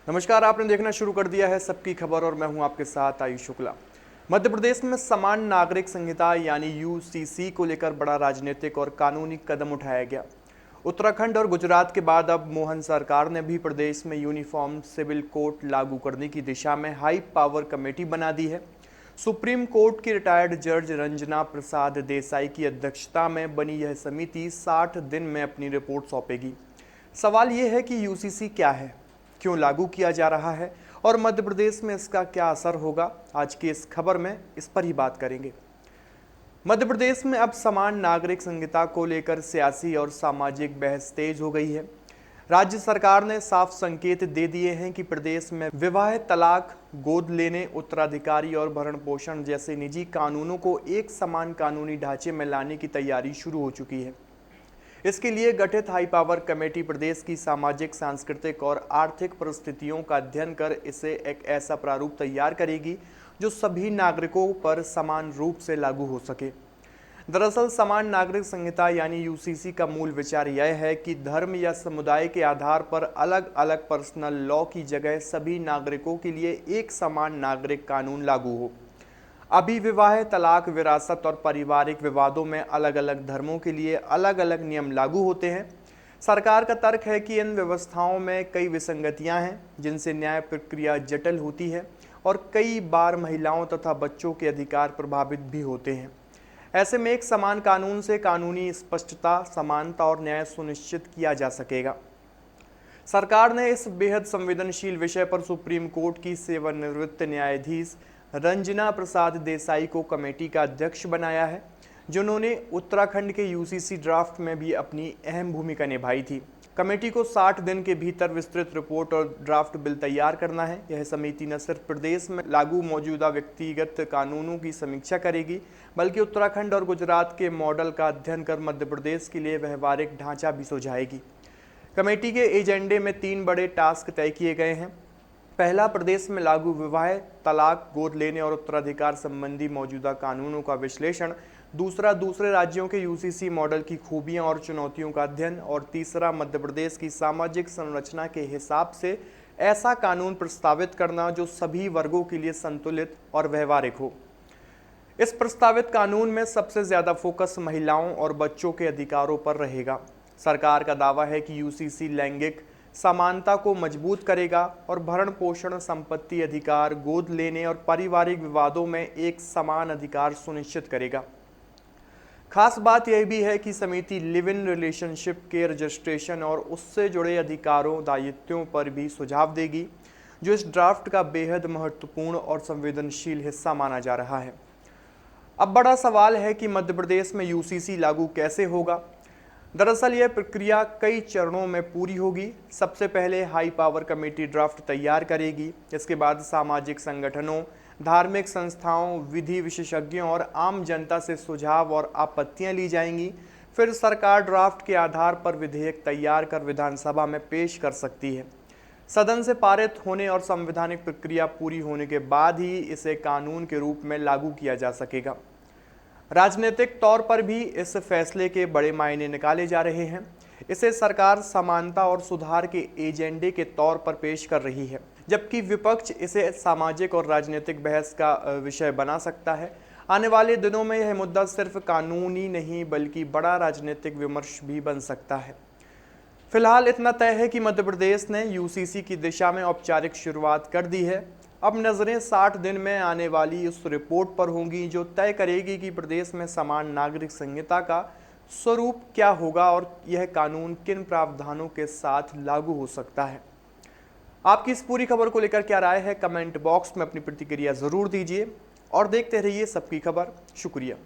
नमस्कार, आपने देखना शुरू कर दिया है सबकी खबर और मैं हूं आपके साथ आयुष शुक्ला। मध्य प्रदेश में समान नागरिक संहिता यानी यूसीसी को लेकर बड़ा राजनीतिक और कानूनी कदम उठाया गया। उत्तराखंड और गुजरात के बाद अब मोहन सरकार ने भी प्रदेश में यूनिफॉर्म सिविल कोड लागू करने की दिशा में हाई पावर कमेटी बना दी है। सुप्रीम कोर्ट की रिटायर्ड जज रंजना प्रसाद देसाई की अध्यक्षता में बनी यह समिति 60 दिन में अपनी रिपोर्ट सौंपेगी। सवाल यह है कि यूसीसी क्या है, क्यों लागू किया जा रहा है और मध्य प्रदेश में इसका क्या असर होगा। आज की इस खबर में इस पर ही बात करेंगे। मध्य प्रदेश में अब समान नागरिक संहिता को लेकर सियासी और सामाजिक बहस तेज हो गई है। राज्य सरकार ने साफ संकेत दे दिए हैं कि प्रदेश में विवाह, तलाक, गोद लेने, उत्तराधिकारी और भरण पोषण जैसे निजी कानूनों को एक समान कानूनी ढांचे में लाने की तैयारी शुरू हो चुकी है। इसके लिए गठित हाई पावर कमेटी प्रदेश की सामाजिक, सांस्कृतिक और आर्थिक परिस्थितियों का अध्ययन कर इसे एक ऐसा प्रारूप तैयार करेगी जो सभी नागरिकों पर समान रूप से लागू हो सके। दरअसल समान नागरिक संहिता यानी यूसीसी का मूल विचार यह है कि धर्म या समुदाय के आधार पर अलग अलग पर्सनल लॉ की जगह सभी नागरिकों के लिए एक समान नागरिक कानून लागू हो। अभी विवाह, तलाक, विरासत और पारिवारिक विवादों में अलग अलग धर्मों के लिए अलग अलग नियम लागू होते हैं। सरकार का तर्क है कि इन व्यवस्थाओं में कई विसंगतियां हैं जिनसे न्याय प्रक्रिया जटिल होती है और कई बार महिलाओं तथा बच्चों के अधिकार प्रभावित भी होते हैं। ऐसे में एक समान कानून से कानूनी स्पष्टता, समानता और न्याय सुनिश्चित किया जा सकेगा। सरकार ने इस बेहद संवेदनशील विषय पर सुप्रीम कोर्ट की सेवानिवृत्त न्यायाधीश रंजना प्रसाद देसाई को कमेटी का अध्यक्ष बनाया है, जिन्होंने उत्तराखंड के यूसीसी ड्राफ्ट में भी अपनी अहम भूमिका निभाई थी। कमेटी को 60 दिन के भीतर विस्तृत रिपोर्ट और ड्राफ्ट बिल तैयार करना है। यह समिति न सिर्फ प्रदेश में लागू मौजूदा व्यक्तिगत कानूनों की समीक्षा करेगी, बल्कि उत्तराखंड और गुजरात के मॉडल का अध्ययन कर मध्य प्रदेश के लिए व्यवहारिक ढांचा भी सुझाएगी। कमेटी के एजेंडे में 3 बड़े टास्क तय किए गए हैं। पहला, प्रदेश में लागू विवाह, तलाक, गोद लेने और उत्तराधिकार संबंधी मौजूदा कानूनों का विश्लेषण। दूसरा, दूसरे राज्यों के यूसीसी मॉडल की खूबियां और चुनौतियों का अध्ययन। और तीसरा, मध्य प्रदेश की सामाजिक संरचना के हिसाब से ऐसा कानून प्रस्तावित करना जो सभी वर्गों के लिए संतुलित और व्यवहारिक हो। इस प्रस्तावित कानून में सबसे ज्यादा फोकस महिलाओं और बच्चों के अधिकारों पर रहेगा। सरकार का दावा है कि यूसीसी लैंगिक समानता को मजबूत करेगा और भरण पोषण, संपत्ति अधिकार, गोद लेने और पारिवारिक विवादों में एक समान अधिकार सुनिश्चित करेगा। खास बात यह भी है कि समिति लिव इन रिलेशनशिप के रजिस्ट्रेशन और उससे जुड़े अधिकारों, दायित्वों पर भी सुझाव देगी, जो इस ड्राफ्ट का बेहद महत्वपूर्ण और संवेदनशील हिस्सा माना जा रहा है। अब बड़ा सवाल है कि मध्य प्रदेश में यूसीसी लागू कैसे होगा। दरअसल यह प्रक्रिया कई चरणों में पूरी होगी। सबसे पहले हाई पावर कमेटी ड्राफ्ट तैयार करेगी। इसके बाद सामाजिक संगठनों, धार्मिक संस्थाओं, विधि विशेषज्ञों और आम जनता से सुझाव और आपत्तियां ली जाएंगी। फिर सरकार ड्राफ्ट के आधार पर विधेयक तैयार कर विधानसभा में पेश कर सकती है। सदन से पारित होने और संवैधानिक प्रक्रिया पूरी होने के बाद ही इसे कानून के रूप में लागू किया जा सकेगा। राजनीतिक तौर पर भी इस फैसले के बड़े मायने निकाले जा रहे हैं। इसे सरकार समानता और सुधार के एजेंडे के तौर पर पेश कर रही है, जबकि विपक्ष इसे सामाजिक और राजनीतिक बहस का विषय बना सकता है। आने वाले दिनों में यह मुद्दा सिर्फ कानूनी नहीं बल्कि बड़ा राजनीतिक विमर्श भी बन सकता है। फिलहाल इतना तय है कि मध्य प्रदेश ने यूसीसी की दिशा में औपचारिक शुरुआत कर दी है। अब नजरें 60 दिन में आने वाली उस रिपोर्ट पर होंगी जो तय करेगी कि प्रदेश में समान नागरिक संहिता का स्वरूप क्या होगा और यह कानून किन प्रावधानों के साथ लागू हो सकता है। आपकी इस पूरी खबर को लेकर क्या राय है, कमेंट बॉक्स में अपनी प्रतिक्रिया जरूर दीजिए और देखते रहिए सबकी खबर। शुक्रिया।